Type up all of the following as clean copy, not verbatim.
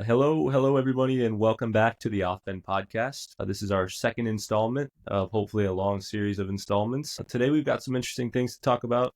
Hello, everybody, and welcome back to the Offbend podcast. This is our second installment of hopefully a long series of installments. Today, we've got some interesting things to talk about.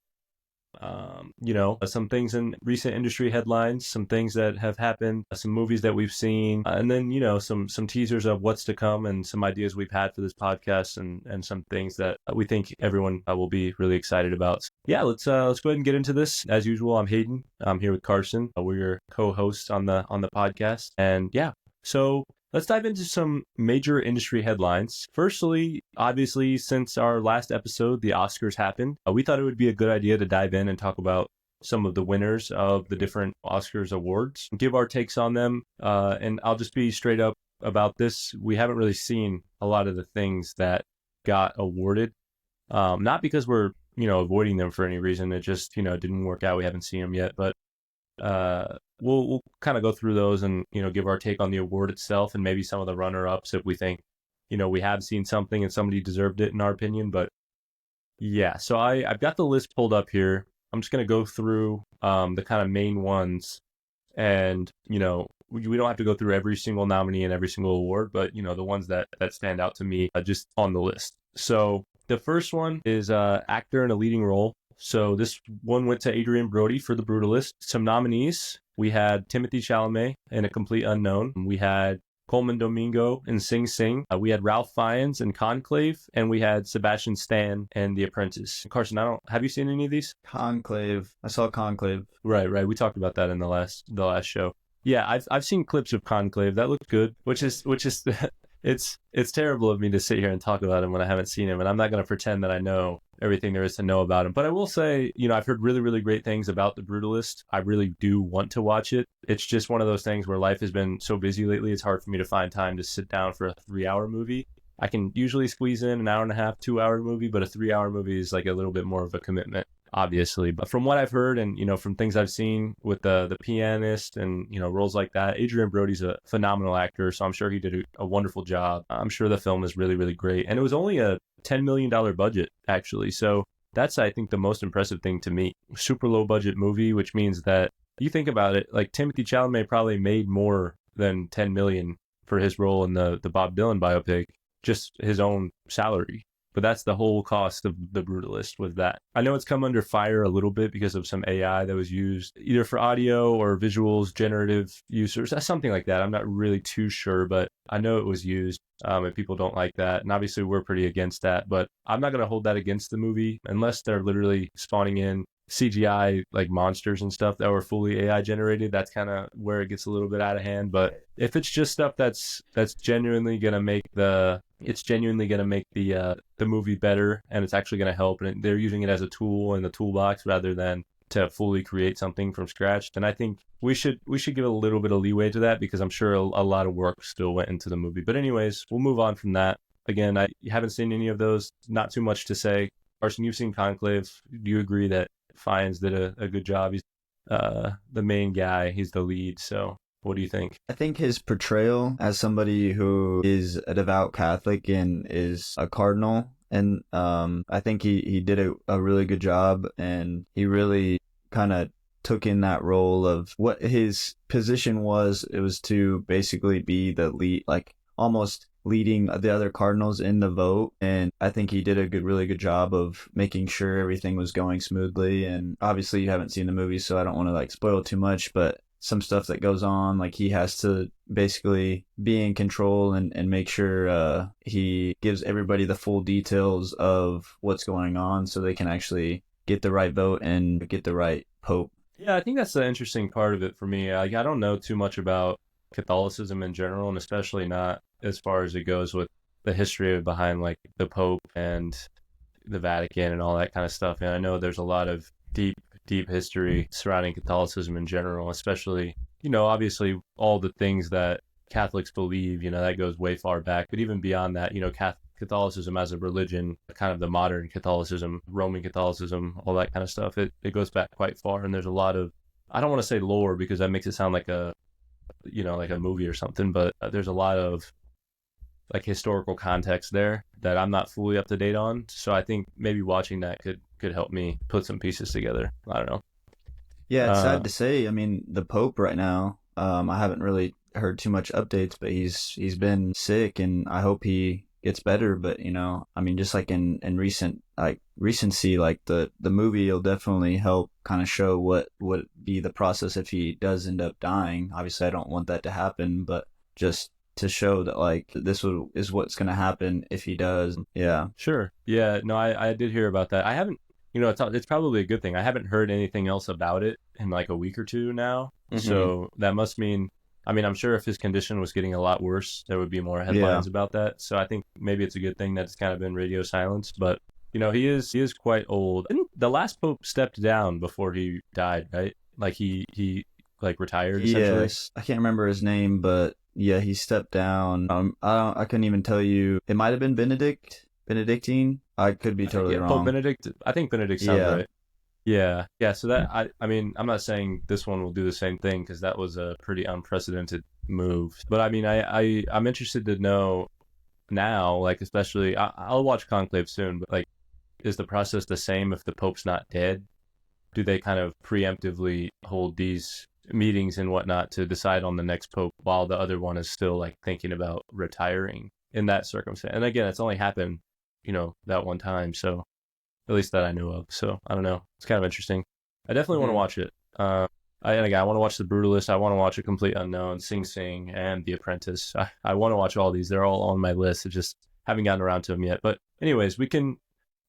Some things in recent industry headlines, some things that have happened, some movies that we've seen, and then, some teasers of what's to come and some ideas we've had for this podcast and some things that we think everyone will be really excited about. So, yeah, let's go ahead and get into this. As usual, I'm Hayden. I'm here with Carson. We're your co-hosts on the podcast. And yeah, so let's dive into some major industry headlines. Firstly, obviously, since our last episode, the Oscars happened. We thought it would be a good idea to dive in and talk about some of the winners of the different Oscars awards, give our takes on them. And I'll just be straight up about this. We haven't really seen a lot of the things that got awarded. Not because we're, avoiding them for any reason. It just, didn't work out. We haven't seen them yet. But we'll kind of go through those and, give our take on the award itself and maybe some of the runner-ups if we think, we have seen something and somebody deserved it in our opinion. But yeah, so I've got the list pulled up here. I'm just going to go through the kind of main ones and, we don't have to go through every single nominee and every single award, but, the ones that stand out to me just on the list. So the first one is actor in a leading role. So this one went to Adrien Brody for The Brutalist. Some nominees, we had Timothée Chalamet in A Complete Unknown. We had Coleman Domingo in Sing Sing. We had Ralph Fiennes in Conclave, and we had Sebastian Stan in The Apprentice. Carson, have you seen any of these? Conclave. I saw Conclave. Right. We talked about that in the last show. Yeah, I've seen clips of Conclave. That looked good, which is it's terrible of me to sit here and talk about him when I haven't seen him, and I'm not going to pretend that I know everything there is to know about him. But I will say, I've heard really, really great things about The Brutalist. I really do want to watch it. It's just one of those things where life has been so busy lately, it's hard for me to find time to sit down for a 3-hour movie. I can usually squeeze in an hour and a half, 2-hour movie, but a 3-hour movie is like a little bit more of a commitment, obviously. But from what I've heard and, from things I've seen with the pianist and, roles like that, Adrien Brody's a phenomenal actor. So I'm sure he did a wonderful job. I'm sure the film is really, really great. And it was only a $10 million budget, actually. So that's, I think, the most impressive thing to me. Super low budget movie, which means that you think about it, like Timothée Chalamet probably made more than 10 million for his role in the Bob Dylan biopic, just his own salary. But that's the whole cost of The Brutalist with that. I know it's come under fire a little bit because of some AI that was used either for audio or visuals, generative use, or something like that. I'm not really too sure, but I know it was used and people don't like that. And obviously we're pretty against that, but I'm not going to hold that against the movie unless they're literally spawning in CGI like monsters and stuff that were fully AI generated. That's kind of where it gets a little bit out of hand. But if it's just stuff that's genuinely going to make the movie better and it's actually going to help, and they're using it as a tool in the toolbox rather than to fully create something from scratch, then I think we should give a little bit of leeway to that, because I'm sure a lot of work still went into the movie. But anyways, we'll move on from that. Again, I haven't seen any of those. Not too much to say. Carson, you've seen Conclave. Do you agree that Fiennes did a good job? He's the main guy. He's the lead. So what do you think? I think his portrayal as somebody who is a devout Catholic and is a cardinal, and I think he did a really good job, and he really kind of took in that role of what his position was. It was to basically be the lead, like almost leading the other cardinals in the vote. And I think he did a really good job of making sure everything was going smoothly. And obviously you haven't seen the movie, so I don't want to like spoil too much, but some stuff that goes on, like he has to basically be in control and make sure he gives everybody the full details of what's going on so they can actually get the right vote and get the right pope. Yeah, I think that's the interesting part of it for me. Like, I don't know too much about Catholicism in general, and especially not as far as it goes with the history behind like the Pope and the Vatican and all that kind of stuff. And I know there's a lot of deep history surrounding Catholicism in general, especially, obviously all the things that Catholics believe, that goes way far back. But even beyond that, Catholicism as a religion, kind of the modern Catholicism, Roman Catholicism, all that kind of stuff, it goes back quite far. And there's a lot of, I don't want to say lore because that makes it sound like a movie or something, but there's a lot of like historical context there that I'm not fully up to date on. So I think maybe watching that could help me put some pieces together. I don't know. Yeah, it's sad to say. I mean, the Pope right now, I haven't really heard too much updates, but he's been sick, and I hope he gets better. But I mean, just like in recency, like the movie will definitely help kind of show what would be the process if he does end up dying. Obviously, I don't want that to happen, but just to show that like is what's going to happen if he does. Yeah. Sure. Yeah. No, I did hear about that. I haven't. It's probably a good thing. I haven't heard anything else about it in like a week or two now. So that must mean. I mean, I'm sure if his condition was getting a lot worse, there would be more headlines about that. So I think maybe it's a good thing that it's kind of been radio silence. But he is quite old. Didn't the last pope stepped down before he died, right? Like he like retired essentially. Yes, I can't remember his name, but yeah, he stepped down. I couldn't even tell you. It might have been Benedictine. I could be totally wrong. Pope Benedict. I think Benedict sounds right. Yeah. So that I mean, I'm not saying this one will do the same thing because that was a pretty unprecedented move. But I mean, I'm interested to know now, like especially I'll watch Conclave soon, but like, is the process the same if the Pope's not dead? Do they kind of preemptively hold these meetings and whatnot to decide on the next Pope while the other one is still like thinking about retiring in that circumstance? And again, it's only happened, that one time. So at least that I knew of. So I don't know. It's kind of interesting. I definitely want to watch it. And again, I want to watch The Brutalist. I want to watch A Complete Unknown, Sing Sing, and The Apprentice. I want to watch all these. They're all on my list. I just haven't gotten around to them yet. But anyways, we can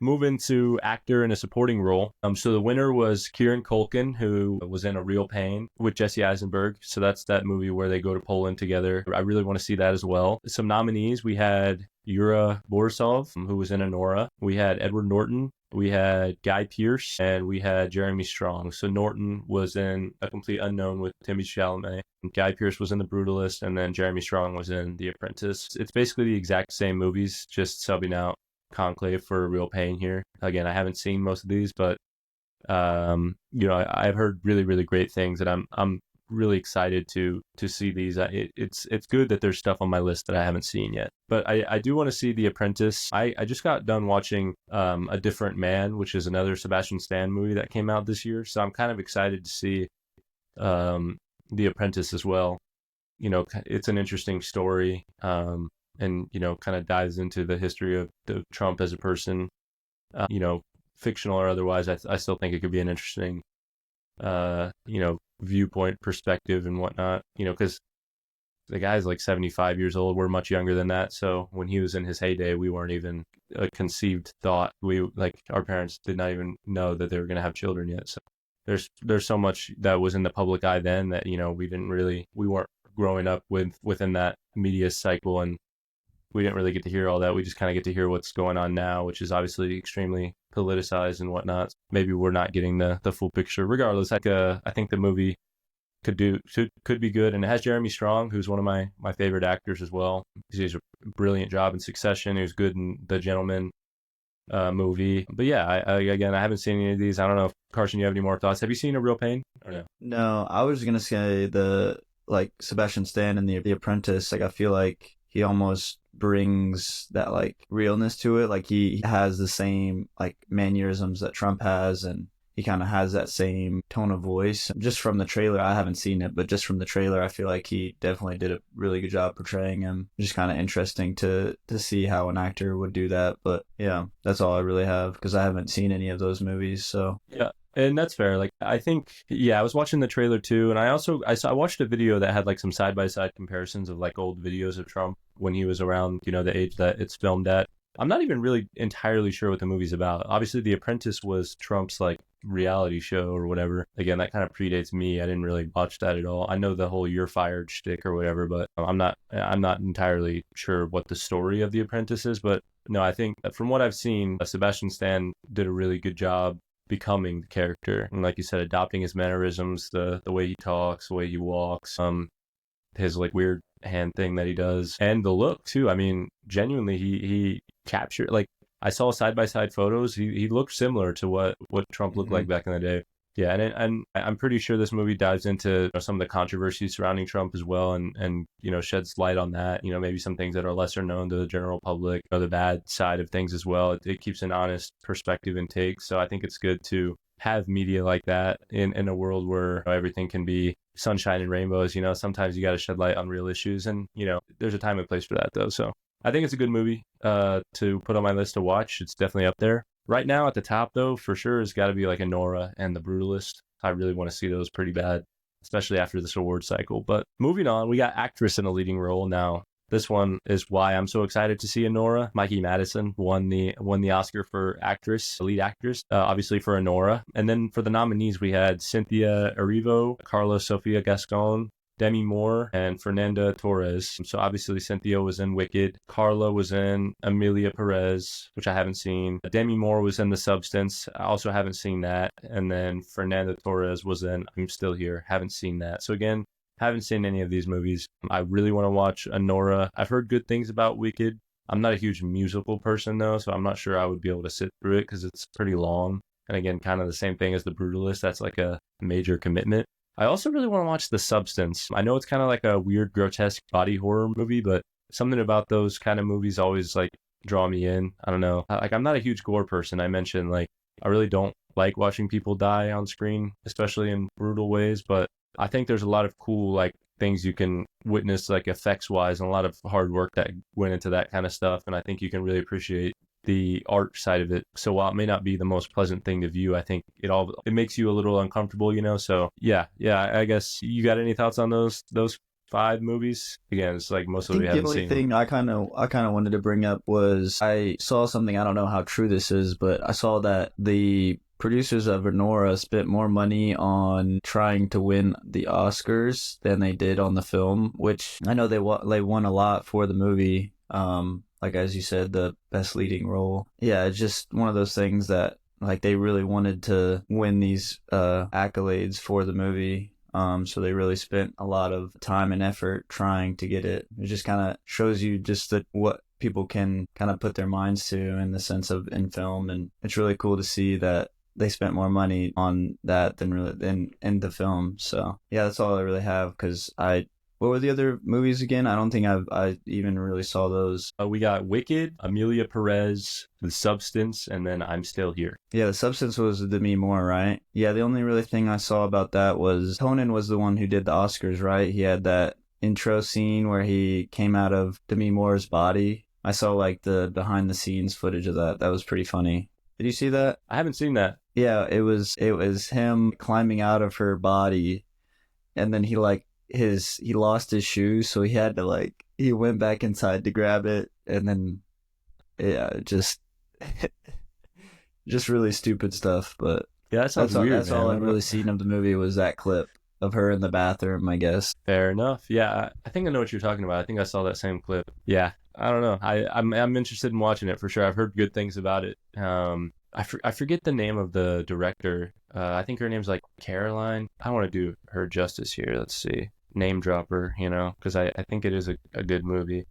move into actor in a supporting role. So the winner was Kieran Culkin, who was in A Real Pain with Jesse Eisenberg. So that's that movie where they go to Poland together. I really want to see that as well. Some nominees, we had Yura Borisov, who was in Anora. We had Edward Norton. We had Guy Pearce, and we had Jeremy Strong. So Norton was in A Complete Unknown with Timothée Chalamet. Guy Pearce was in The Brutalist, and then Jeremy Strong was in The Apprentice. It's basically the exact same movies, just subbing out Conclave for A Real Pain here. Again, I haven't seen most of these, but I've heard really, really great things, and I'm really excited to see these. It's good that there's stuff on my list that I haven't seen yet, but I do want to see The Apprentice. I just got done watching A Different Man, which is another Sebastian Stan movie that came out this year, so I'm kind of excited to see The Apprentice as well. It's an interesting story, and kind of dives into the history of Trump as a person, fictional or otherwise. I still think it could be an interesting viewpoint, perspective, and whatnot, because the guy's like 75 years old. We're much younger than that. So when he was in his heyday, we weren't even a conceived thought. Our parents did not even know that they were going to have children yet. So there's so much that was in the public eye then that, we weren't growing up within that media cycle, and we didn't really get to hear all that. We just kind of get to hear what's going on now, which is obviously extremely politicized and whatnot. Maybe we're not getting the full picture. Regardless, I think the movie could be good, and it has Jeremy Strong, who's one of my favorite actors as well. He does a brilliant job in Succession. He was good in The Gentleman movie. But yeah, I haven't seen any of these. I don't know if Carson, you have any more thoughts? Have you seen A Real Pain or no? No, I was gonna say Sebastian Stan in the Apprentice. Like I feel like he almost brings that like realness to it. Like he has the same like mannerisms that Trump has, and he kind of has that same tone of voice. Just from the trailer, I haven't seen it, but just from the trailer, I feel like he definitely did a really good job portraying him. Just kind of interesting to see how an actor would do that. But yeah, that's all I really have because I haven't seen any of those movies. So yeah. And that's fair. Like, I think, I was watching the trailer too. And I watched a video that had like some side-by-side comparisons of like old videos of Trump when he was around, the age that it's filmed at. I'm not even really entirely sure what the movie's about. Obviously, The Apprentice was Trump's like reality show or whatever. Again, that kind of predates me. I didn't really watch that at all. I know the whole "you're fired" shtick or whatever, but I'm not entirely sure what the story of The Apprentice is. But no, I think from what I've seen, Sebastian Stan did a really good job becoming the character, and like you said, adopting his mannerisms, the way he talks, the way he walks, his like weird hand thing that he does, and the look too. I mean, genuinely, he captured, like, I saw side by side photos. He looked similar to what Trump looked like back in the day. Yeah, and I'm pretty sure this movie dives into some of the controversies surrounding Trump as well, and sheds light on that. Maybe some things that are lesser known to the general public, the bad side of things as well. It keeps an honest perspective and take. So I think it's good to have media like that in a world where everything can be sunshine and rainbows. Sometimes you got to shed light on real issues, and there's a time and place for that though. So I think it's a good movie to put on my list to watch. It's definitely up there. Right now at the top though, for sure, has got to be like Anora and The Brutalist. I really want to see those pretty bad, especially after this award cycle. But moving on, we got actress in a leading role now. This one is why I'm so excited to see Anora. Mikey Madison won the Oscar for actress, lead actress, obviously for Anora. And then for the nominees, we had Cynthia Erivo, Carla Sofia Gascon, Demi Moore, and Fernanda Torres. So obviously Cynthia was in Wicked. Carla was in Emilia Perez, which I haven't seen. Demi Moore was in The Substance. I also haven't seen that. And then Fernanda Torres was in I'm Still Here. Haven't seen that. So again, haven't seen any of these movies. I really want to watch Anora. I've heard good things about Wicked. I'm not a huge musical person though, so I'm not sure I would be able to sit through it because it's pretty long. And again, kind of the same thing as The Brutalist. That's like a major commitment. I also really want to watch The Substance. I know it's kind of like a weird, grotesque body horror movie, but something about those kind of movies always like draw me in. I don't know. Like I'm not a huge gore person. I mentioned like I really don't like watching people die on screen, especially in brutal ways, but I think there's a lot of cool like things you can witness like effects wise and a lot of hard work that went into that kind of stuff. And I think you can really appreciate the art side of it. So while it may not be the most pleasant thing to view, I think it makes you a little uncomfortable, So yeah, I guess you got any thoughts on those 5 movies? Again, it's like most of them we haven't seen. The only thing I kind of wanted to bring up was I saw something, I don't know how true this is, but I saw that the producers of Anora spent more money on trying to win the Oscars than they did on the film, which I know they won a lot for the movie. Like as you said, the best leading role. Yeah, it's just one of those things that like they really wanted to win these accolades for the movie. So they really spent a lot of time and effort trying to get it. It just kind of shows you just what people can kind of put their minds to in the sense of in film, and it's really cool to see that they spent more money on that than in the film. So yeah, that's all I really have because what were the other movies again? I don't think I even really saw those. We got Wicked, Emilia Perez, The Substance, and then I'm Still Here. Yeah, The Substance was Demi Moore, right? Yeah, the only really thing I saw about that was Conan was the one who did the Oscars, right? He had that intro scene where he came out of Demi Moore's body. I saw like the behind the scenes footage of that. That was pretty funny. Did you see that? I haven't seen that. Yeah, it was him climbing out of her body, and then he lost his shoes, so he had to he went back inside to grab it, and then just really stupid stuff. But yeah, that sounds weird. That's all I've really seen of the movie was that clip of her in the bathroom, I guess. Fair enough. Yeah, I think I know what you're talking about. I think I saw that same clip. Yeah, I don't know. I'm interested in watching it for sure. I've heard good things about it. I forget the name of the director. I think her name's like Caroline. I want to do her justice here. Let's see. Name dropper, because I think it is a good movie.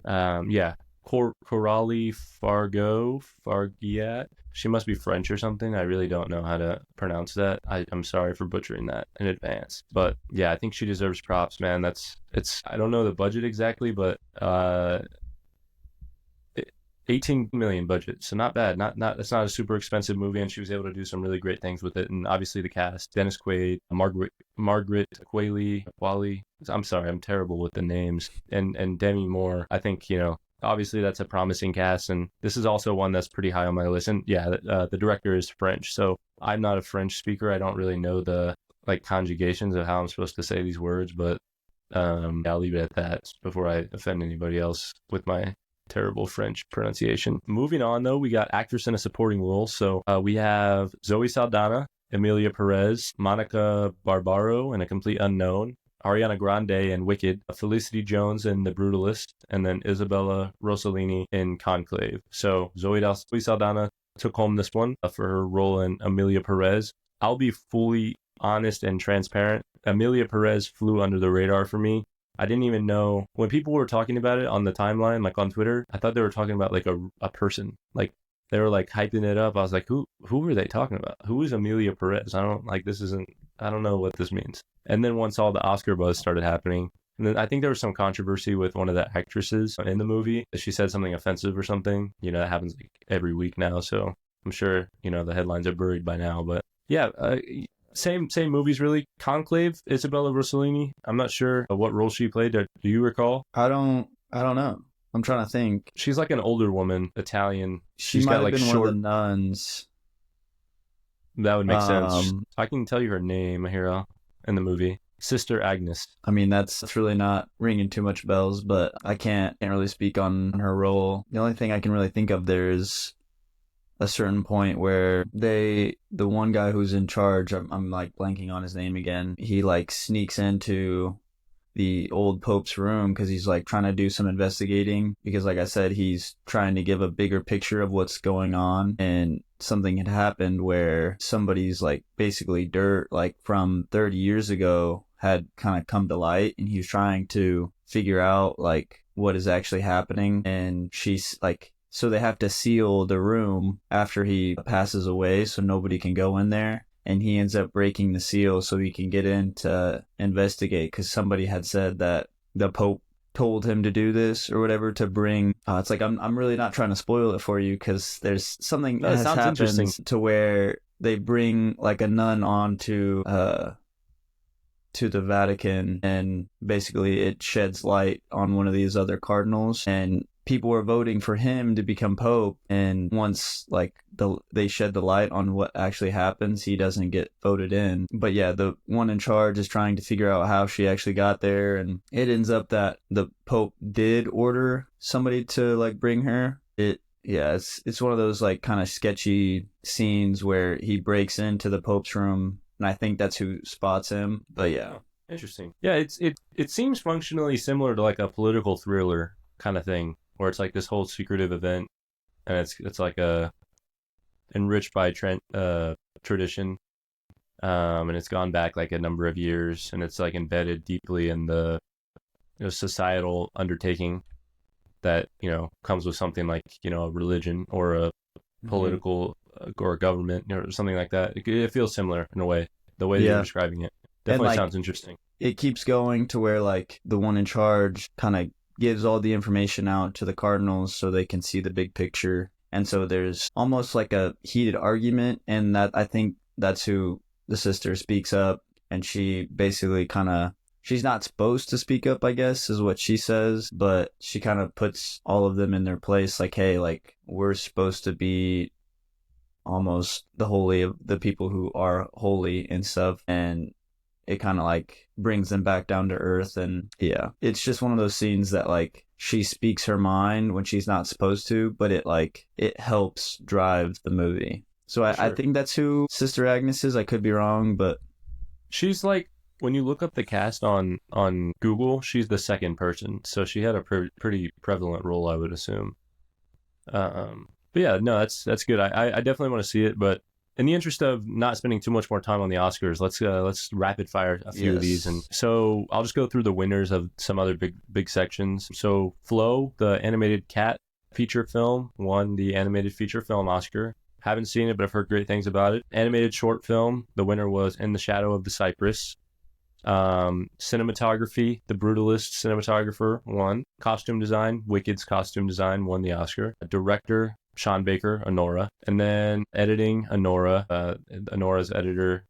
Yeah. Coralie Fargiat. She must be French or something. I really don't know how to pronounce that. I'm sorry for butchering that in advance. But yeah, I think she deserves props, man. I don't know the budget exactly, but 18 million budget, so not bad. It's not a super expensive movie, and she was able to do some really great things with it. And obviously the cast: Dennis Quaid, Margaret Qualley. I'm sorry, I'm terrible with the names. And Demi Moore. I think obviously that's a promising cast, and this is also one that's pretty high on my list. And yeah, the director is French, so I'm not a French speaker. I don't really know the conjugations of how I'm supposed to say these words, but I'll leave it at that before I offend anybody else with my terrible French pronunciation. Moving on though, we got actress in a supporting role. So we have Zoe Saldana, Emilia Perez, Monica Barbaro in A Complete Unknown, Ariana Grande in Wicked, Felicity Jones in The Brutalist, and then Isabella Rossellini in Conclave. So Zoe Saldana took home this one for her role in Emilia Perez. I'll be fully honest and transparent. Emilia Perez flew under the radar for me. I didn't even know when people were talking about it on the timeline, like on Twitter. I thought they were talking about like a person, like they were like hyping it up. I was like, who were they talking about? Who is Emilia Perez? I don't know what this means. And then once all the Oscar buzz started happening, and then I think there was some controversy with one of the actresses in the movie. She said something offensive or something. That happens like every week now. So I'm sure, the headlines are buried by now. But yeah, Same movies really. Conclave, Isabella Rossellini. I'm not sure what role she played. Do you recall? I don't know. I'm trying to think. She's like an older woman, Italian. She She's might got have like been one of the short. nuns. That would make sense. Um, I can tell you her name here in the movie. Sister Agnes. I mean, that's really not ringing too much bells, but I can't really speak on her role. The only thing I can really think of there is a certain point where the one guy who's in charge, I'm like blanking on his name again, he like sneaks into the old Pope's room because he's like trying to do some investigating because, like I said, he's trying to give a bigger picture of what's going on, and something had happened where somebody's like basically dirt like from 30 years ago had kind of come to light, and he was trying to figure out like what is actually happening. And she's like, so they have to seal the room after he passes away so nobody can go in there. And he ends up breaking the seal so he can get in to investigate because somebody had said that the Pope told him to do this or whatever to bring. It's like I'm really not trying to spoil it for you because there's something that has happened to where they bring like a nun on to the Vatican, and basically it sheds light on one of these other cardinals, and people were voting for him to become Pope. And once like they shed the light on what actually happens, he doesn't get voted in. But yeah, the one in charge is trying to figure out how she actually got there, and it ends up that the Pope did order somebody to like bring her. It's one of those like kind of sketchy scenes where he breaks into the Pope's room, and I think that's who spots him. But yeah. Interesting. Yeah, it seems functionally similar to like a political thriller kind of thing, where it's like this whole secretive event, and it's like a enriched by tradition, and it's gone back like a number of years, and it's like embedded deeply in the societal undertaking that comes with something like a religion or a political or a government or something like that. It feels similar in a way, the way that you're describing it. Definitely sounds interesting. It keeps going to where like the one in charge kind of gives all the information out to the cardinals so they can see the big picture. And so there's almost like a heated argument, and that I think that's who the sister speaks up, and she basically she's not supposed to speak up, I guess, is what she says, but she kind of puts all of them in their place, like, hey, like, we're supposed to be almost the holy of the people who are holy and stuff, and it kind of like brings them back down to earth. And yeah, it's just one of those scenes that like she speaks her mind when she's not supposed to, but it helps drive the movie. So I think that's who Sister Agnes is. I could be wrong, but she's like, when you look up the cast on Google, she's the second person, so she had a pretty prevalent role, I would assume. But yeah, no, that's good. I definitely want to see it, but in the interest of not spending too much more time on the Oscars, let's rapid fire a few of these. And so I'll just go through the winners of some other big sections. So Flow, the animated cat feature film, won the animated feature film Oscar. Haven't seen it, but I've heard great things about it. Animated short film, the winner was In the Shadow of the Cypress. Cinematography, The Brutalist cinematographer won. Costume design, Wicked's costume design won the Oscar. Director, Sean Baker, Anora. And then editing, Anora. Anora's editor,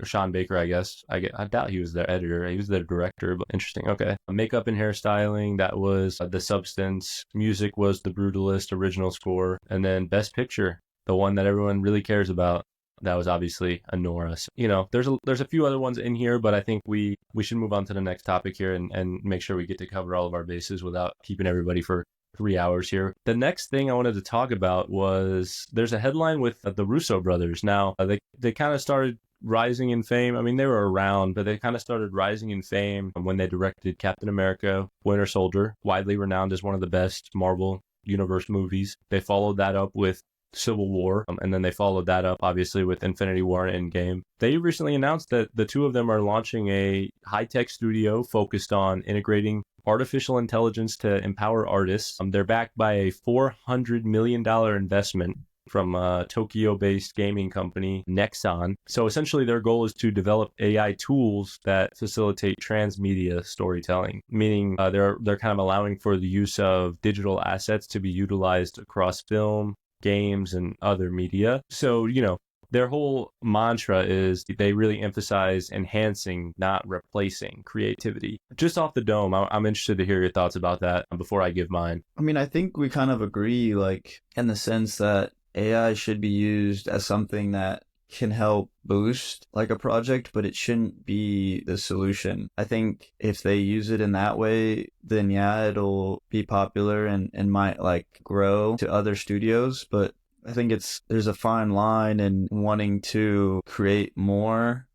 Sean Baker, I guess. I doubt he was their editor. He was their director, but interesting. Okay. Makeup and hairstyling, that was The Substance. Music was The Brutalist original score. And then Best Picture, the one that everyone really cares about, that was obviously Anora. So, there's a few other ones in here, but I think we should move on to the next topic here and make sure we get to cover all of our bases without keeping everybody for 3 hours here. The next thing I wanted to talk about was there's a headline with the Russo brothers. Now, they kind of started rising in fame. I mean, they were around, but they kind of started rising in fame when they directed Captain America, Winter Soldier, widely renowned as one of the best Marvel Universe movies. They followed that up with Civil War, and then they followed that up obviously with Infinity War and Endgame. They recently announced that the two of them are launching a high-tech studio focused on integrating artificial intelligence to empower artists. They're backed by a $400 million investment from a Tokyo-based gaming company, Nexon. So essentially their goal is to develop AI tools that facilitate transmedia storytelling, meaning they're kind of allowing for the use of digital assets to be utilized across film, games, and other media. So, their whole mantra is they really emphasize enhancing, not replacing creativity. Just off the dome, I'm interested to hear your thoughts about that before I give mine. I mean, I think we kind of agree, like, in the sense that AI should be used as something that can help boost like a project, but it shouldn't be the solution. I think if they use it in that way, then yeah, it'll be popular and might like grow to other studios. But I think there's a fine line in wanting to create more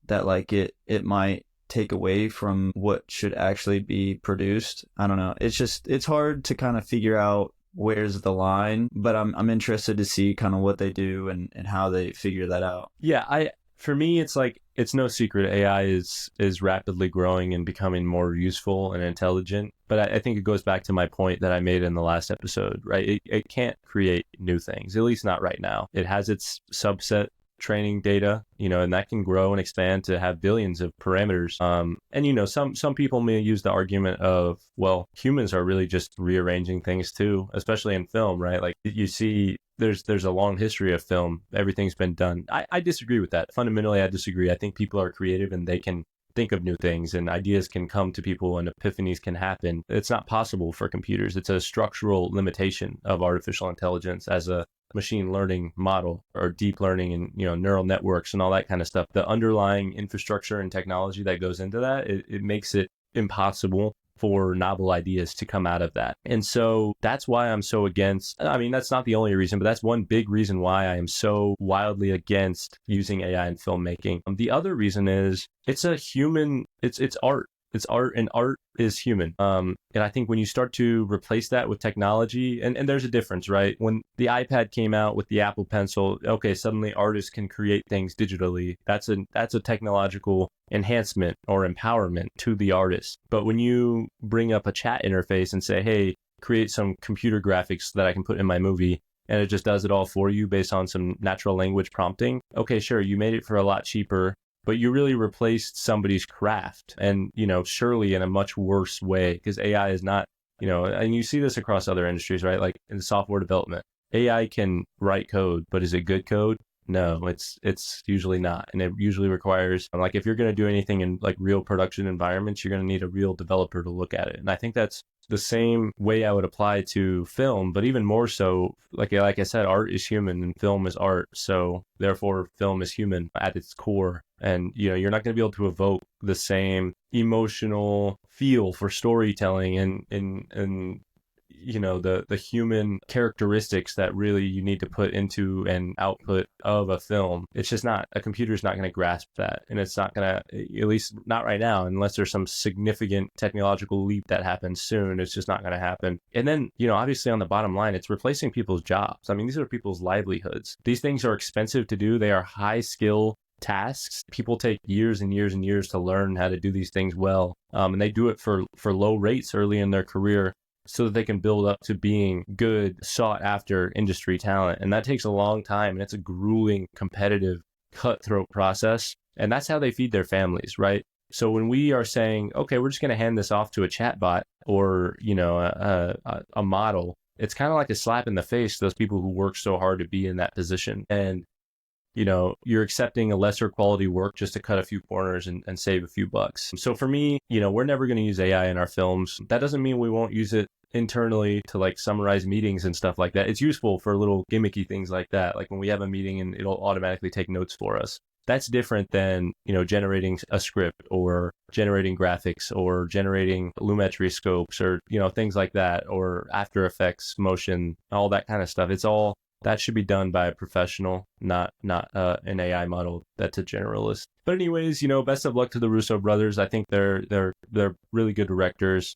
that like it might take away from what should actually be produced. I don't know. It's hard to kind of figure out where's the line, but I'm interested to see kind of what they do and how they figure that out. Yeah, for me, it's like, it's no secret AI is rapidly growing and becoming more useful and intelligent. But I think it goes back to my point that I made in the last episode, right? It can't create new things, at least not right now. It has its subset training data, and that can grow and expand to have billions of parameters. And some people may use the argument of, well, humans are really just rearranging things too, especially in film, right? Like you see, there's a long history of film. Everything's been done. I disagree with that. Fundamentally, I disagree. I think people are creative and they can think of new things and ideas can come to people and epiphanies can happen. It's not possible for computers. It's a structural limitation of artificial intelligence as a machine learning model or deep learning and neural networks and all that kind of stuff. The underlying infrastructure and technology that goes into that, it makes it impossible for novel ideas to come out of that. And so that's why I'm so against, I mean, that's not the only reason, but that's one big reason why I am so wildly against using AI in filmmaking. The other reason is it's art. It's art, and art is human. And I think when you start to replace that with technology, and there's a difference, right? When the iPad came out with the Apple Pencil, okay, suddenly artists can create things digitally. That's a technological enhancement or empowerment to the artist. But when you bring up a chat interface and say, hey, create some computer graphics that I can put in my movie, and it just does it all for you based on some natural language prompting, okay, sure, you made it for a lot cheaper, but you really replaced somebody's craft, and surely in a much worse way, because AI is not, and you see this across other industries, right? Like in software development, AI can write code, but is it good code? No, it's usually not. And it usually requires, like, if you're going to do anything in like real production environments, you're going to need a real developer to look at it. And I think that's the same way I would apply to film, but even more so, like I said, art is human and film is art. So therefore film is human at its core. And you're not going to be able to evoke the same emotional feel for storytelling and the human characteristics that really you need to put into an output of a film. It's just not, a computer's not going to grasp that. And it's not going to, at least not right now, unless there's some significant technological leap that happens soon. It's just not going to happen. And then, obviously on the bottom line, it's replacing people's jobs. I mean, these are people's livelihoods. These things are expensive to do. They are high skill tasks. People take years and years and years to learn how to do these things well. And they do it for low rates early in their career, so that they can build up to being good, sought after industry talent. And that takes a long time. And it's a grueling, competitive, cutthroat process. And that's how they feed their families, right? So when we are saying, okay, we're just going to hand this off to a chatbot or, a model, it's kind of like a slap in the face to those people who work so hard to be in that position. And you're accepting a lesser quality work just to cut a few corners and save a few bucks. So for me, we're never going to use AI in our films. That doesn't mean we won't use it internally to like summarize meetings and stuff like that. It's useful for little gimmicky things like that. Like when we have a meeting and it'll automatically take notes for us. That's different than, generating a script or generating graphics or generating lumetri scopes or, things like that, or After Effects, motion, all that kind of stuff. It's all, that should be done by a professional, not an AI model that's a generalist. But anyways, best of luck to the Russo brothers. I think they're really good directors.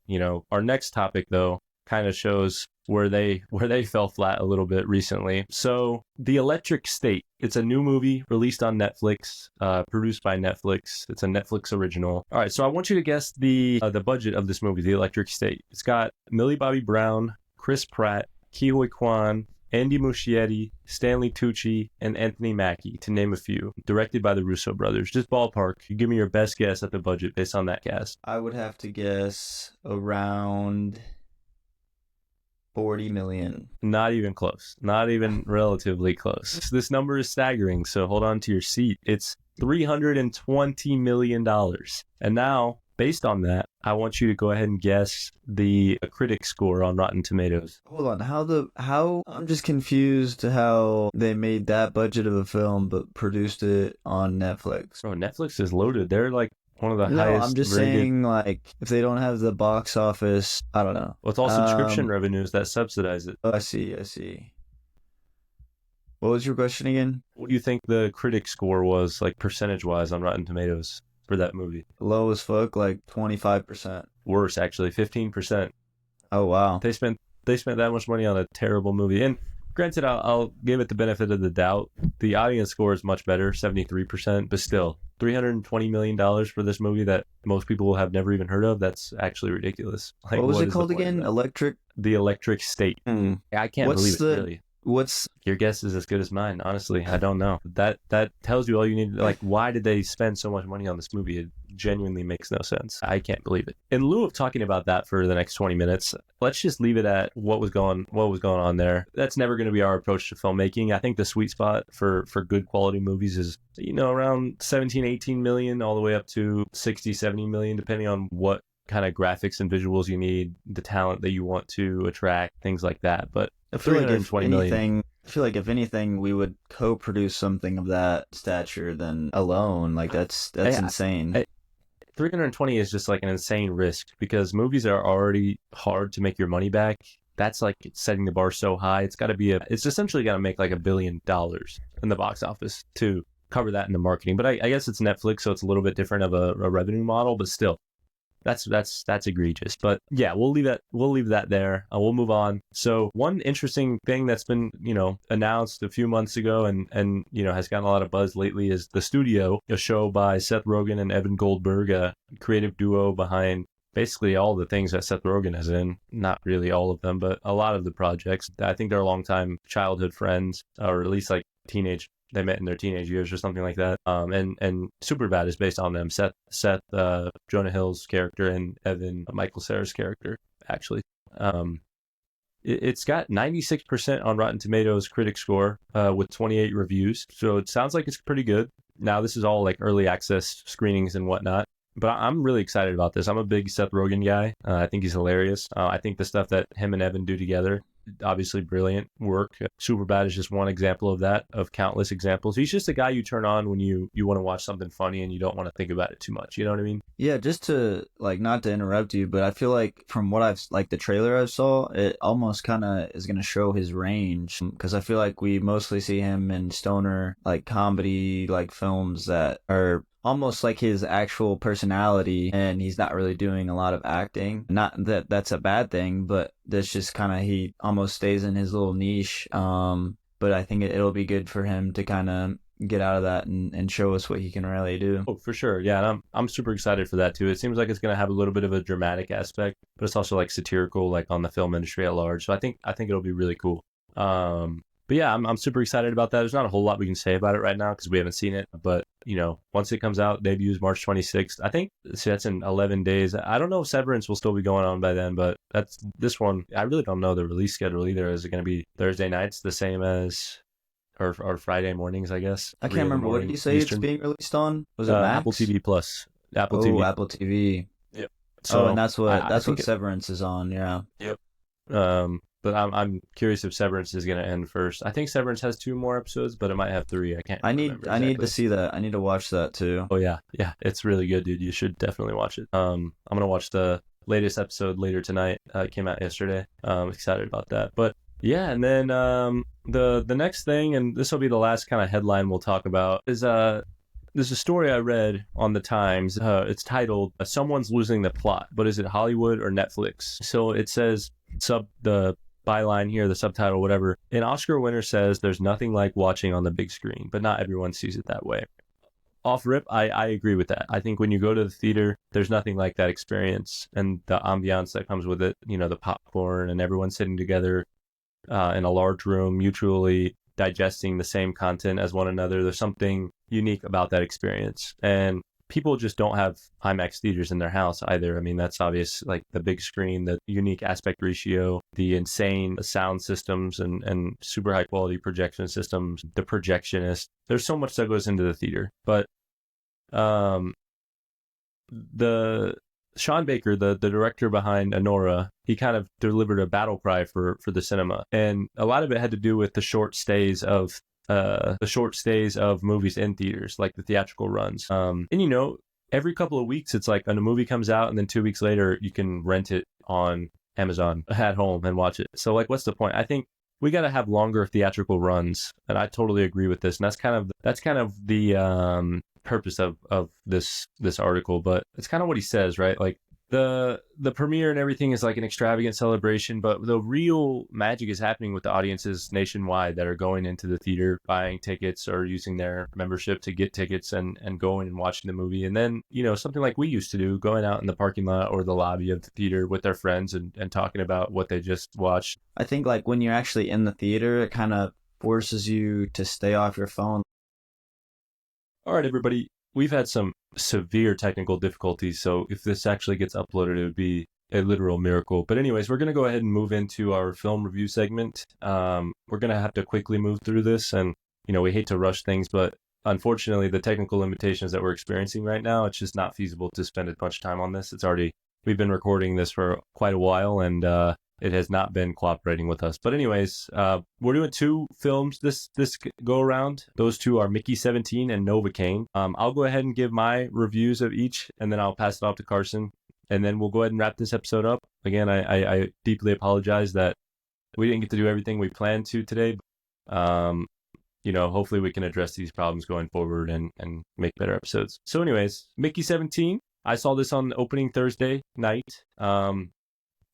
Our next topic though kind of shows where they fell flat a little bit recently. So The Electric State, it's a new movie released on Netflix, produced by Netflix. It's a Netflix original. All right, so I want you to guess the budget of this movie, The Electric State. It's got Millie Bobby Brown, Chris Pratt, Ke Huy Quan, Andy Muschietti, Stanley Tucci, and Anthony Mackie, to name a few. Directed by the Russo brothers. Just ballpark. You give me your best guess at the budget based on that cast. I would have to guess around 40 million. Not even close. Not even relatively close. This number is staggering, so hold on to your seat. It's $320 million. And now, based on that, I want you to go ahead and guess the critic score on Rotten Tomatoes. Hold on, how I'm just confused how they made that budget of a film but produced it on Netflix. Bro, Netflix is loaded. They're like one of the No, highest I'm just rated. saying, like, if they don't have the box office, I don't know. Well, it's all subscription revenues that subsidize it. Oh, I see. What was your question again? What do you think the critic score was, like, percentage-wise on Rotten Tomatoes for that movie? Low as fuck, like 25%. Worse, actually, 15%. Oh, wow. They spent that much money on a terrible movie. And granted, I'll give it the benefit of the doubt. The audience score is much better, 73%, but still, $320 million for this movie that most people have never even heard of. That's actually ridiculous. Like, what was it is the called point of again? that? The Electric State. I can't believe it, really. Your guess is as good as mine. Honestly, I don't know. That tells you all you need. Like, why did they spend so much money on this movie? It genuinely makes no sense. I can't believe it. In lieu of talking about that for the next 20 minutes, let's just leave it at what was going on there. That's never going to be our approach to filmmaking. I think the sweet spot for good quality movies is, around 17, 18 million, all the way up to 60, 70 million, depending on what kind of graphics and visuals you need, the talent that you want to attract, things like that. But I feel like if 320 anything, we would co-produce something of that stature than alone. Like that's insane. 320 is just like an insane risk because movies are already hard to make your money back. That's like setting the bar so high. It's essentially got to make like $1 billion in the box office to cover that in the marketing. But I guess it's Netflix, so it's a little bit different of a revenue model, but still. That's egregious. But yeah, we'll leave that there. We'll move on. So one interesting thing that's been, announced a few months ago and has gotten a lot of buzz lately is The Studio, a show by Seth Rogen and Evan Goldberg, a creative duo behind basically all the things that Seth Rogen is in. Not really all of them, but a lot of the projects. I think they're longtime childhood friends, or at least like they met in their teenage years or something like that. And Superbad is based on them. Seth, Jonah Hill's character, and Evan, Michael Cera's character, actually. It's got 96% on Rotten Tomatoes critic score with 28 reviews. So it sounds like it's pretty good. Now, this is all like early access screenings and whatnot. But I'm really excited about this. I'm a big Seth Rogen guy. I think he's hilarious. I think the stuff that him and Evan do together, obviously brilliant work. Superbad is just one example of that, of countless examples. He's just a guy you turn on when you want to watch something funny and you don't want to think about it too much. You know what I mean? Yeah, just to, like, not to interrupt you, but I feel like from what the trailer I saw, it almost kind of is going to show his range. Because I feel like we mostly see him in stoner, like, comedy, like, films that are almost like his actual personality, and he's not really doing a lot of acting. Not that that's a bad thing, but that's just kind of, he almost stays in his little niche. But I think it'll be good for him to kind of get out of that and show us what he can really do. Oh, for sure. Yeah, and I'm super excited for that too. It seems like it's going to have a little bit of a dramatic aspect, but it's also like satirical, like on the film industry at large. So I think it'll be really cool. But yeah, I'm super excited about that. There's not a whole lot we can say about it right now because we haven't seen it. But, once it comes out, debuts March 26th. I think that's in 11 days. I don't know if Severance will still be going on by then, but this one. I really don't know the release schedule either. Is it going to be Thursday nights, the same as, or Friday mornings, I guess? I can't remember. What did you say Eastern? It's being released on? Was it Max? Apple TV Plus. Apple TV. Oh, Apple TV. Yep. So, and that's what Severance is on, yeah. Yep. But I'm curious if Severance is going to end first. I think Severance has 2 more episodes, but it might have 3. I can't remember exactly. I need to see that. I need to watch that too. Oh, yeah. Yeah, it's really good, dude. You should definitely watch it. I'm going to watch the latest episode later tonight. It came out yesterday. I'm excited about that. But yeah, and then the next thing, and this will be the last kind of headline we'll talk about, is there's a story I read on the Times. It's titled, Someone's Losing the Plot, but is it Hollywood or Netflix? So it says, the byline here, the subtitle, whatever. An Oscar winner says there's nothing like watching on the big screen, but not everyone sees it that way. Off rip, I agree with that. I think when you go to the theater, there's nothing like that experience and the ambiance that comes with it, the popcorn and everyone sitting together in a large room, mutually digesting the same content as one another. There's something unique about that experience. And people just don't have IMAX theaters in their house either. I mean, that's obvious, like the big screen, the unique aspect ratio, the insane sound systems and super high quality projection systems, the projectionist. There's so much that goes into the theater. But the Sean Baker, the director behind Anora, he kind of delivered a battle cry for the cinema. And a lot of it had to do with the short stays of movies in theaters, like the theatrical runs. And you know, every couple of weeks, it's like a movie comes out, and then 2 weeks later, you can rent it on Amazon at home and watch it. So like, what's the point? I think we got to have longer theatrical runs, and I totally agree with this. And that's kind of the purpose of this article. But it's kind of what he says, right? Like, the premiere and everything is like an extravagant celebration, but the real magic is happening with the audiences nationwide that are going into the theater, buying tickets or using their membership to get tickets and going and watching the movie. And then, you know, something like we used to do, going out in the parking lot or the lobby of the theater with their friends and talking about what they just watched. I think like when you're actually in the theater, it kind of forces you to stay off your phone. All right, everybody. We've had some severe technical difficulties, so if this actually gets uploaded, it would be a literal miracle. But anyways, we're going to go ahead and move into our film review segment. We're going to have to quickly move through this, and, you know, we hate to rush things, but unfortunately, the technical limitations that we're experiencing right now, it's just not feasible to spend a bunch of time on this. We've been recording this for quite a while, and it has not been cooperating with us. But anyways, we're doing 2 films this go around. Those 2 are Mickey 17 and Novocaine. I'll go ahead and give my reviews of each, and then I'll pass it off to Carson, and then we'll go ahead and wrap this episode up. Again, I deeply apologize that we didn't get to do everything we planned to today. You know, hopefully we can address these problems going forward and make better episodes. So anyways, Mickey 17. I saw this on opening Thursday night.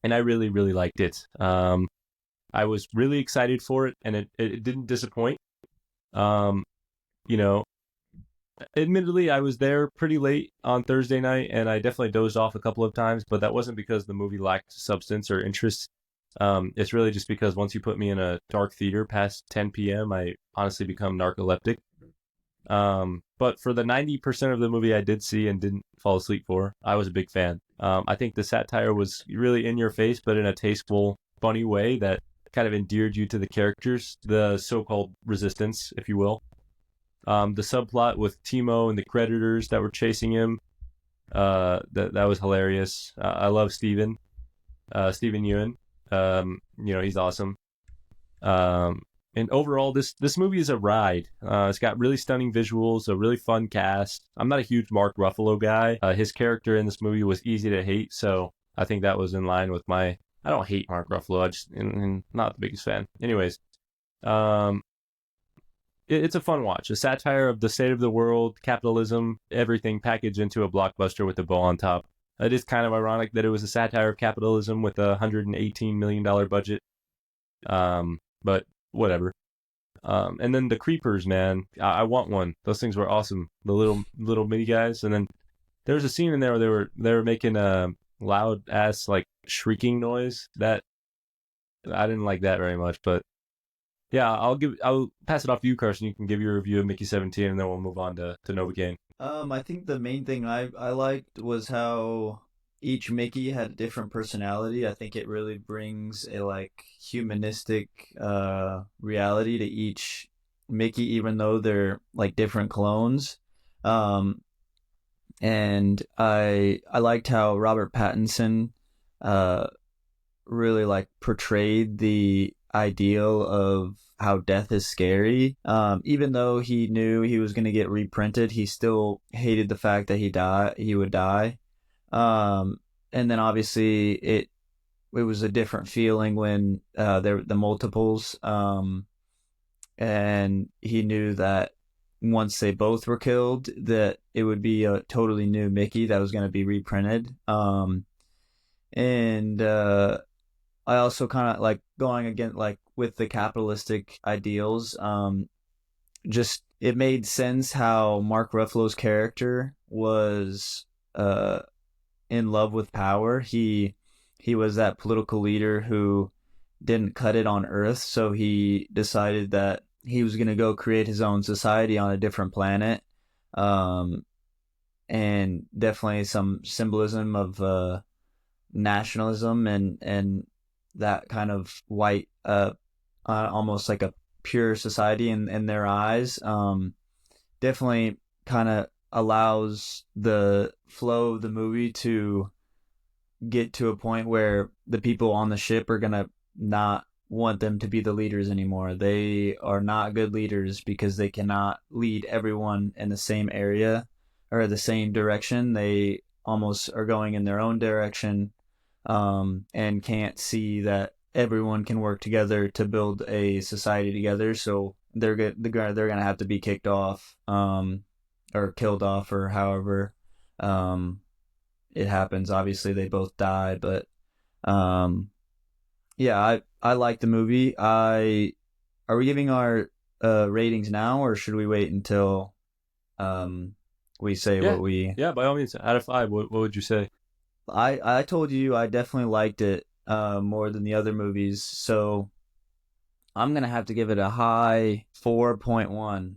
And I really, really liked it. I was really excited for it, and it didn't disappoint. You know, admittedly, I was there pretty late on Thursday night, and I definitely dozed off a couple of times, but that wasn't because the movie lacked substance or interest. It's really just because once you put me in a dark theater past 10 p.m., I honestly become narcoleptic. But for the 90% of the movie I did see and didn't fall asleep for, I was a big fan. I think the satire was really in your face, but in a tasteful, funny way that kind of endeared you to the characters, the so-called resistance, if you will. The subplot with Timo and the creditors that were chasing him, that was hilarious. I love Steven Yeun. You know, he's awesome. And overall, this movie is a ride. It's got really stunning visuals, a really fun cast. I'm not a huge Mark Ruffalo guy. His character in this movie was easy to hate, so I think that was in line with my... I don't hate Mark Ruffalo. I'm not the biggest fan. Anyways, it's a fun watch. A satire of the state of the world, capitalism, everything packaged into a blockbuster with a bow on top. It is kind of ironic that it was a satire of capitalism with a $118 million budget. But whatever. And then the creepers, man, I want one. Those things were awesome. The little mini guys. And then there was a scene in there where they were making a loud ass like shrieking noise that I didn't like that very much. But yeah, I'll pass it off to you, Carson. You can give your review of Mickey 17, and then we'll move on to Novocaine. I think the main thing I liked was how each Mickey had a different personality. I think it really brings a like humanistic reality to each Mickey, even though they're like different clones. And I liked how Robert Pattinson really like portrayed the ideal of how death is scary. Even though he knew he was going to get reprinted, he still hated the fact that he would die. And then obviously it was a different feeling when the multiples, and he knew that once they both were killed, that it would be a totally new Mickey that was going to be reprinted. And I also kind of like going again, like with the capitalistic ideals, just it made sense how Mark Ruffalo's character was in love with power. He was that political leader who didn't cut it on Earth, so he decided that he was going to go create his own society on a different planet. and definitely some symbolism of nationalism and that kind of white, almost like a pure society in their eyes. Definitely kind of allows the flow of the movie to get to a point where the people on the ship are gonna not want them to be the leaders anymore. They are not good leaders because they cannot lead everyone in the same area or the same direction. They almost are going in their own direction, and can't see that everyone can work together to build a society together. So they're gonna have to be kicked off, or killed off, or however it happens. Obviously, they both die, but um, yeah, I like the movie. Are we giving our ratings now, or should we wait until we say Yeah, what we? yeah. By all means, out of 5, what would you say? I told you I definitely liked it more than the other movies, so I'm gonna have to give it a high 4.1.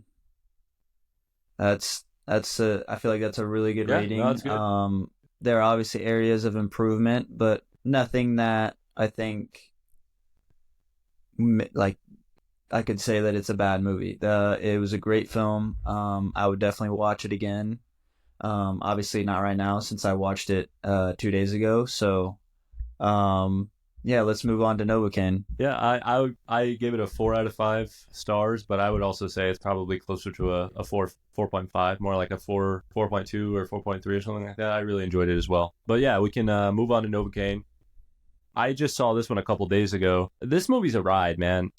I feel like that's a really good Yeah, no, rating. that's good. There are obviously areas of improvement, but nothing that I think like I could say that it's a bad movie. It was a great film. I would definitely watch it again. Obviously not right now since I watched it 2 days ago. So yeah, let's move on to Novocaine. Yeah, I gave it a 4 out of 5 stars, but I would also say it's probably closer to a 4.5, more like a 4.2 or 4.3 or something like that. I really enjoyed it as well. But yeah, we can move on to Novocaine. I just saw this one a couple days ago. This movie's a ride, man.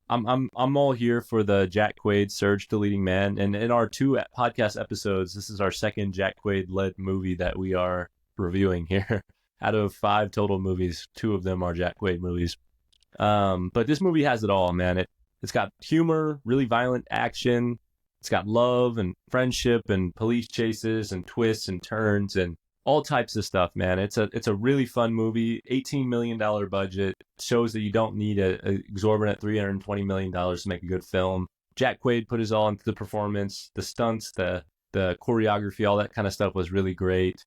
I'm all here for the Jack Quaid surge to leading man, and in our 2 podcast episodes, this is our second Jack Quaid led movie that we are reviewing here. Out of 5 total movies, 2 of them are Jack Quaid movies. But this movie has it all, man. It's got humor, really violent action. It's got love and friendship and police chases and twists and turns and all types of stuff, man. It's a really fun movie. $18 million budget shows that you don't need a exorbitant $320 million to make a good film. Jack Quaid put his all into the performance, the stunts, the choreography, all that kind of stuff was really great.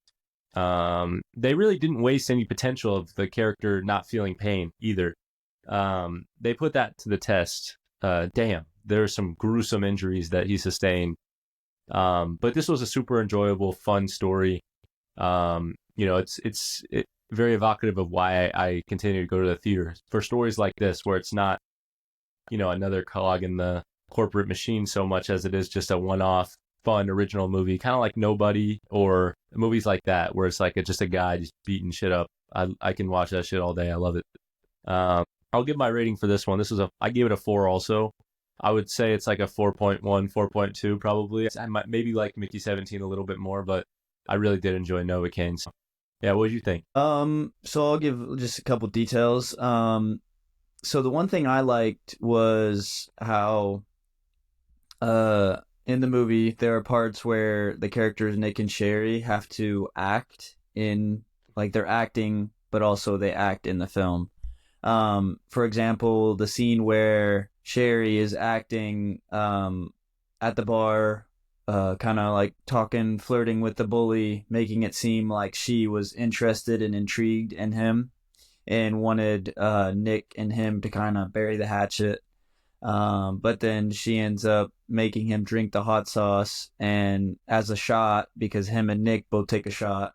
They really didn't waste any potential of the character not feeling pain either. They put that to the test. Damn, there are some gruesome injuries that he sustained. But this was a super enjoyable, fun story. It's very evocative of why I continue to go to the theater for stories like this, where it's not, another cog in the corporate machine so much as it is just a one-off, fun, original movie, kind of like Nobody or movies like that, where it's like just a guy just beating shit up. I can watch that shit all day. I love it. I'll give my rating for this one. I gave it a 4 also. I would say it's like a 4.1, 4.2 probably. I might maybe like Mickey 17 a little bit more, but I really did enjoy Novocaine. So, yeah, what did you think? So I'll give just a couple details. So the one thing I liked was how in the movie there are parts where the characters Nick and Sherry have to act in, like, they're acting, but also they act in the film. For example, the scene where Sherry is acting at the bar, kind of like talking, flirting with the bully, making it seem like she was interested and intrigued in him and wanted Nick and him to kind of bury the hatchet. But then she ends up making him drink the hot sauce and as a shot, because him and Nick both take a shot.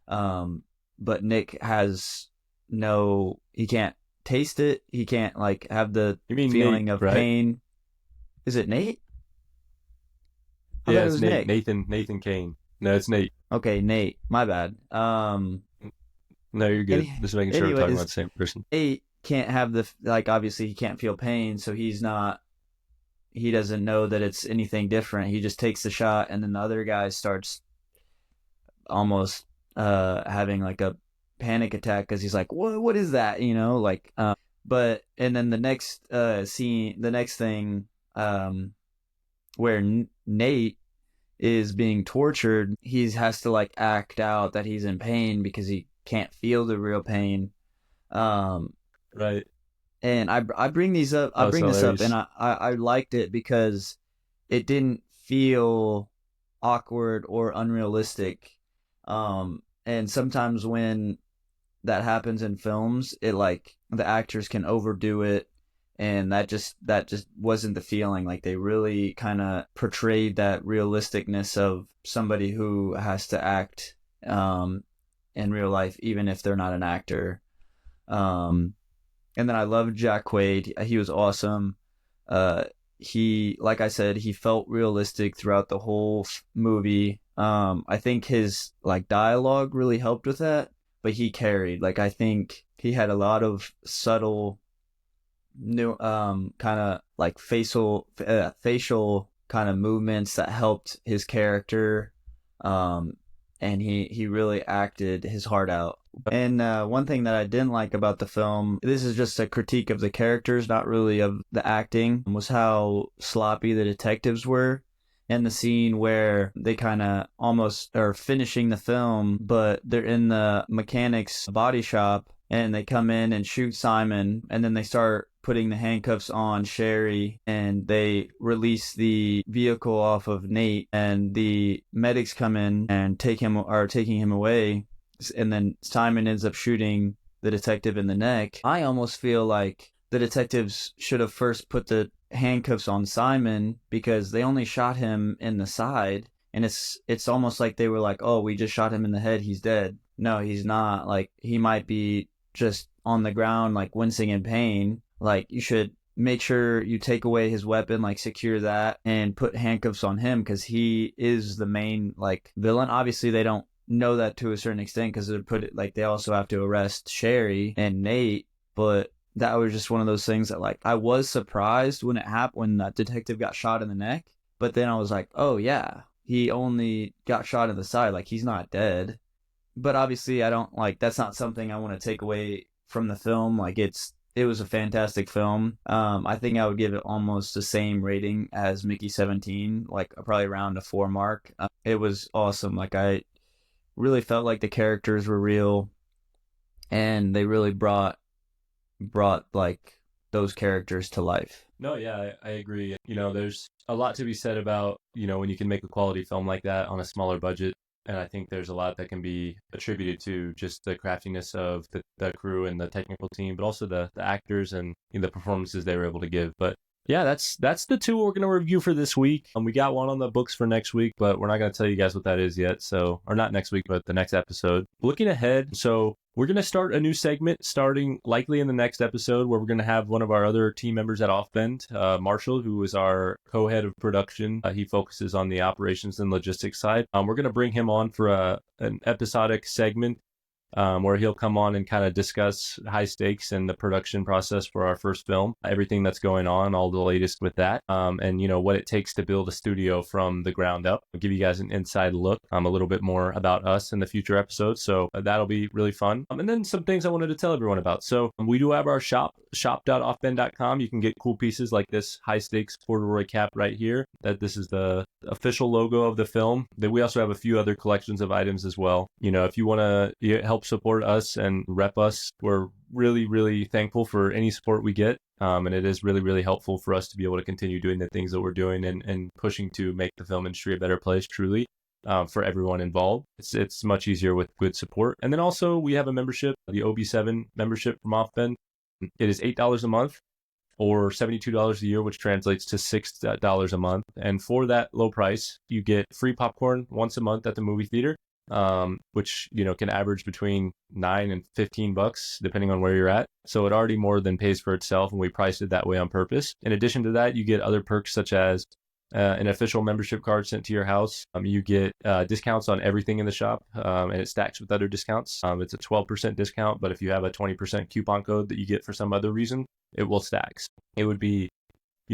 But Nick has he can't taste it. He can't like have the You mean feeling Nate, of right? pain. Is it Nate? I Yeah, thought it it's was Nate. Nick. Nathan Kane. No, it's Nate. Okay, Nate. My bad. No, you're good. Any, Just making sure we're talking about anyways, the same person. Nate can't have obviously he can't feel pain, so he doesn't know that it's anything different. He just takes the shot, and then the other guy starts almost having like a panic attack because he's like, what is that? But and then the next scene, the next thing, where Nate is being tortured, he has to like act out that he's in pain because he can't feel the real pain. Um, Right. and I bring these up. I Oh, it's bring this up, and hilarious. I liked it because it didn't feel awkward or unrealistic. And sometimes when that happens in films, it like the actors can overdo it, and that just wasn't the feeling. Like they really kind of portrayed that realisticness of somebody who has to act in real life, even if they're not an actor. Um, and then I loved Jack Quaid. He was awesome. He, like I said, he felt realistic throughout the whole movie. I think his like dialogue really helped with that, but he carried. Like I think he had a lot of subtle, new, kind of like facial kind of movements that helped his character. Um, and he really acted his heart out. And one thing that I didn't like about the film, this is just a critique of the characters, not really of the acting, was how sloppy the detectives were. And the scene where they kind of almost are finishing the film, but they're in the mechanic's body shop and they come in and shoot Simon, and then they start putting the handcuffs on Sherry, and they release the vehicle off of Nate, and the medics come in and taking him away, and then Simon ends up shooting the detective in the neck. I almost feel like the detectives should have first put the handcuffs on Simon, because they only shot him in the side, and it's almost like they were like, oh, we just shot him in the head, he's dead. No, he's not. Like, he might be just on the ground, like wincing in pain. Like, you should make sure you take away his weapon, like secure that, and put handcuffs on him, because he is the main like villain. Obviously they don't know that to a certain extent, because they also have to arrest Sherry and Nate. But that was just one of those things that, like, I was surprised when it happened, when that detective got shot in the neck, but then I was like, oh yeah, he only got shot in the side, like he's not dead. But obviously I don't, like, that's not something I want to take away from the film. Like, it was a fantastic film. I think I would give it almost the same rating as Mickey 17, like probably around a 4 mark. It was awesome. Like, I really felt like the characters were real, and they really brought like those characters to life. No, yeah, I agree. There's a lot to be said about, when you can make a quality film like that on a smaller budget. And I think there's a lot that can be attributed to just the craftiness of the crew and the technical team, but also the actors and the performances they were able to give. But yeah, that's the two we're going to review for this week. We got one on the books for next week, but we're not going to tell you guys what that is yet. Or not next week, but the next episode. Looking ahead, so we're going to start a new segment starting likely in the next episode, where we're going to have one of our other team members at Offbend, Marshall, who is our co-head of production. He focuses on the operations and logistics side. We're going to bring him on for an episodic segment where he'll come on and kind of discuss high stakes and the production process for our first film, everything that's going on, all the latest with that, and what it takes to build a studio from the ground up. I'll give you guys an inside look, a little bit more about us in the future episodes, so that'll be really fun. And then some things I wanted to tell everyone about. So we do have our shop.offbend.com. You can get cool pieces like this high stakes corduroy cap right here. This is the official logo of the film. Then we also have a few other collections of items as well. If you want to help support us and rep us, we're really, really thankful for any support we get. And it is really, really helpful for us to be able to continue doing the things that we're doing and pushing to make the film industry a better place, truly, for everyone involved. It's much easier with good support. And then also we have a membership, the OB7 membership from Offbend. It is $8 a month or $72 a year, which translates to $6 a month. And for that low price, you get free popcorn once a month at the movie theater, which can average between $9 and $15 depending on where you're at. So it already more than pays for itself, and we priced it that way on purpose. In addition to that, you get other perks such as an official membership card sent to your house. You get discounts on everything in the shop, and it stacks with other discounts. It's a 12% discount, but if you have a 20% coupon code that you get for some other reason, it will stack. It would be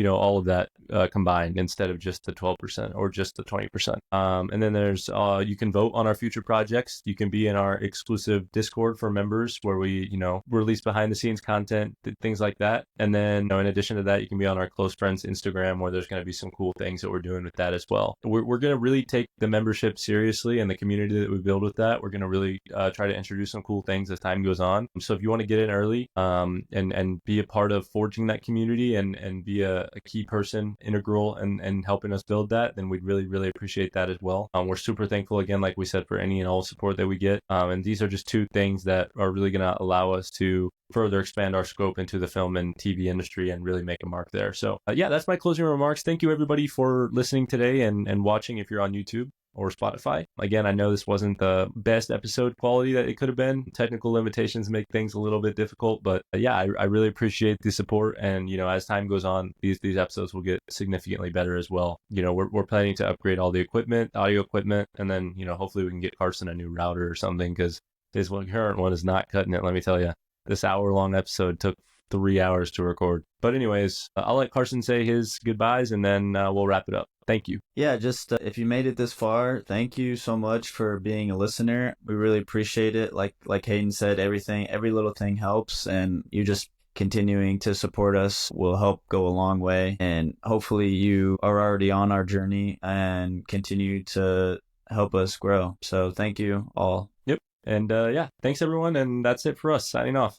all of that combined instead of just the 12% or just the 20%. And then there's, you can vote on our future projects. You can be in our exclusive Discord for members where we, release behind the scenes content, things like that. And then, in addition to that, you can be on our close friends Instagram, where there's going to be some cool things that we're doing with that as well. We're going to really take the membership seriously, and the community that we build with that. We're going to really try to introduce some cool things as time goes on. So if you want to get in early, and be a part of forging that community and be a a key person, integral, and helping us build that, then we'd really, really appreciate that as well. We're super thankful, again, like we said, for any and all support that we get. And these are just two things that are really going to allow us to further expand our scope into the film and TV industry and really make a mark there. So yeah, that's my closing remarks. Thank you everybody for listening today and watching if you're on YouTube or Spotify. Again, I know this wasn't the best episode quality that it could have been. Technical limitations make things a little bit difficult, but yeah, I really appreciate the support. And, as time goes on, these episodes will get significantly better as well. We're planning to upgrade all the equipment, audio equipment, and then, hopefully we can get Carson a new router or something, because his current one is not cutting it, let me tell you. This hour-long episode took 3 hours to record. But anyways, I'll let Carson say his goodbyes, and then we'll wrap it up. Thank you. Yeah, just if you made it this far, thank you so much for being a listener. We really appreciate it. Like Hayden said, every little thing helps, and you just continuing to support us will help go a long way. And hopefully you are already on our journey and continue to help us grow. So thank you all. Yep. And yeah, thanks everyone. And that's it for us. Signing off.